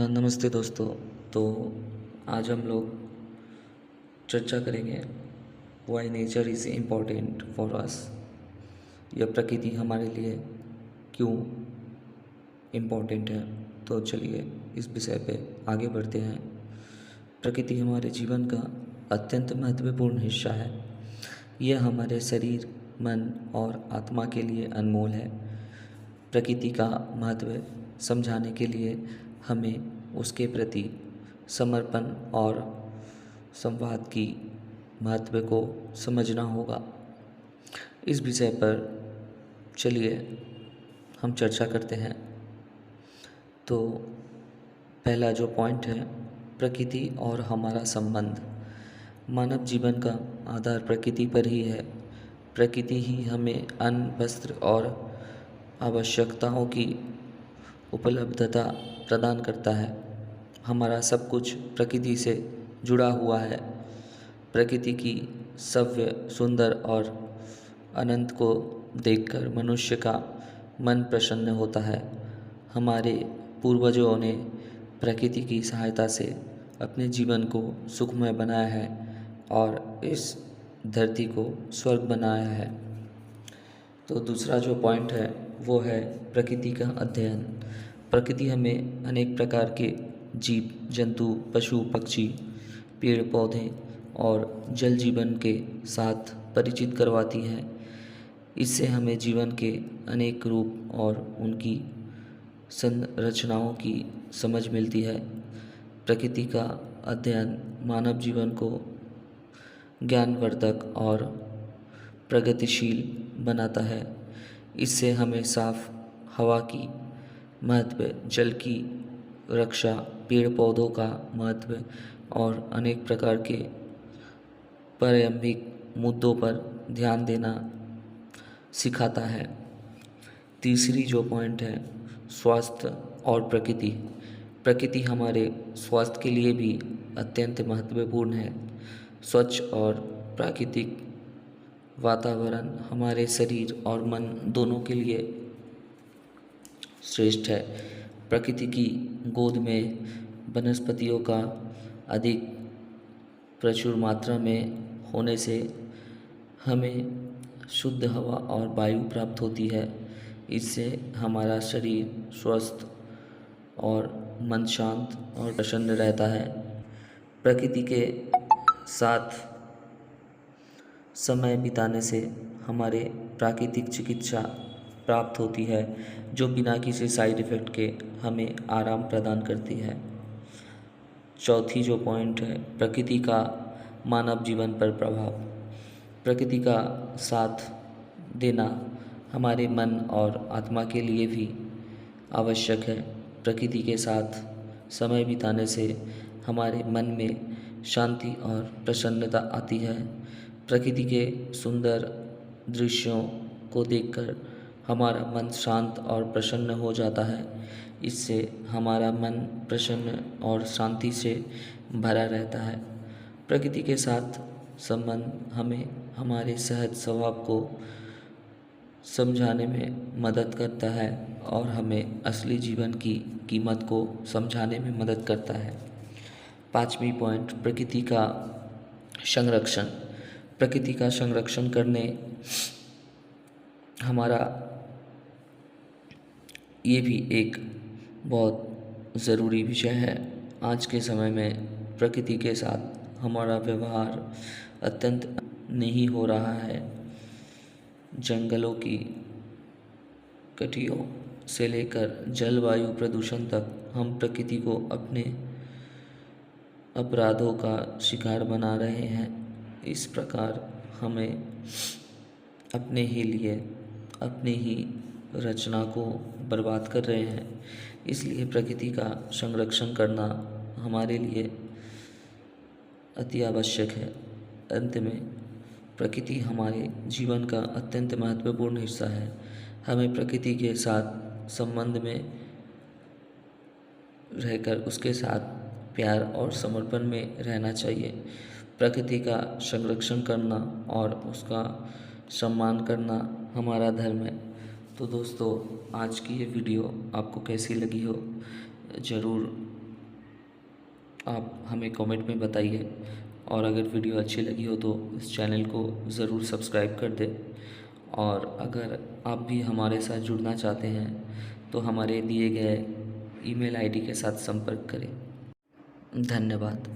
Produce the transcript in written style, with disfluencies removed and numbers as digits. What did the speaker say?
नमस्ते दोस्तों। तो आज हम लोग चर्चा करेंगे why nature is important for us. यह प्रकृति हमारे लिए क्यों इम्पोर्टेंट है। तो चलिए इस विषय पे आगे बढ़ते हैं। प्रकृति हमारे जीवन का अत्यंत महत्वपूर्ण हिस्सा है। यह हमारे शरीर, मन और आत्मा के लिए अनमोल है। प्रकृति का महत्व समझाने के लिए हमें उसके प्रति समर्पण और संवाद की महत्व को समझना होगा। इस विषय पर चलिए हम चर्चा करते हैं। तो पहला जो पॉइंट है, प्रकृति और हमारा संबंध। मानव जीवन का आधार प्रकृति पर ही है। प्रकृति ही हमें अन्न, वस्त्र और आवश्यकताओं की उपलब्धता प्रदान करता है। हमारा सब कुछ प्रकृति से जुड़ा हुआ है। प्रकृति की सभ्य, सुंदर और अनंत को देखकर मनुष्य का मन प्रसन्न होता है। हमारे पूर्वजों ने प्रकृति की सहायता से अपने जीवन को सुखमय बनाया है और इस धरती को स्वर्ग बनाया है। तो दूसरा जो पॉइंट है वो है प्रकृति का अध्ययन। प्रकृति हमें अनेक प्रकार के जीव जंतु, पशु पक्षी, पेड़ पौधे और जल जीवन के साथ परिचित करवाती है। इससे हमें जीवन के अनेक रूप और उनकी संरचनाओं की समझ मिलती है। प्रकृति का अध्ययन मानव जीवन को ज्ञानवर्धक और प्रगतिशील बनाता है। इससे हमें साफ हवा की महत्व, जल की रक्षा, पेड़ पौधों का महत्व और अनेक प्रकार के प्रारंभिक मुद्दों पर ध्यान देना सिखाता है। तीसरी जो पॉइंट है, स्वास्थ्य और प्रकृति। प्रकृति हमारे स्वास्थ्य के लिए भी अत्यंत महत्वपूर्ण है। स्वच्छ और प्राकृतिक वातावरण हमारे शरीर और मन दोनों के लिए श्रेष्ठ है। प्रकृति की गोद में वनस्पतियों का अधिक प्रचुर मात्रा में होने से हमें शुद्ध हवा और वायु प्राप्त होती है। इससे हमारा शरीर स्वस्थ और मन शांत और प्रसन्न रहता है। प्रकृति के साथ समय बिताने से हमारे प्राकृतिक चिकित्सा प्राप्त होती है, जो बिना किसी साइड इफ़ेक्ट के हमें आराम प्रदान करती है। चौथी जो पॉइंट है, प्रकृति का मानव जीवन पर प्रभाव। प्रकृति का साथ देना हमारे मन और आत्मा के लिए भी आवश्यक है। प्रकृति के साथ समय बिताने से हमारे मन में शांति और प्रसन्नता आती है। प्रकृति के सुंदर दृश्यों को देखकर हमारा मन शांत और प्रसन्न हो जाता है। इससे हमारा मन प्रसन्न और शांति से भरा रहता है। प्रकृति के साथ संबंध हमें हमारे सहज स्वभाव को समझाने में मदद करता है और हमें असली जीवन की कीमत को समझाने में मदद करता है। पांचवी पॉइंट, प्रकृति का संरक्षण। प्रकृति का संरक्षण करने हमारा ये भी एक बहुत ज़रूरी विषय है। आज के समय में प्रकृति के साथ हमारा व्यवहार अत्यंत नहीं हो रहा है। जंगलों की कटियों से लेकर जलवायु प्रदूषण तक हम प्रकृति को अपने अपराधों का शिकार बना रहे हैं। इस प्रकार हमें अपने ही लिए अपनी ही रचना को बर्बाद कर रहे हैं। इसलिए प्रकृति का संरक्षण करना हमारे लिए अति आवश्यक है। अंत में प्रकृति हमारे जीवन का अत्यंत महत्वपूर्ण हिस्सा है। हमें प्रकृति के साथ संबंध में रहकर उसके साथ प्यार और समर्पण में रहना चाहिए। प्रकृति का संरक्षण करना और उसका सम्मान करना हमारा धर्म है। तो दोस्तों, आज की ये वीडियो आपको कैसी लगी हो ज़रूर आप हमें कमेंट में बताइए। और अगर वीडियो अच्छी लगी हो तो इस चैनल को ज़रूर सब्सक्राइब कर दें। और अगर आप भी हमारे साथ जुड़ना चाहते हैं तो हमारे दिए गए ईमेल आईडी के साथ संपर्क करें। धन्यवाद।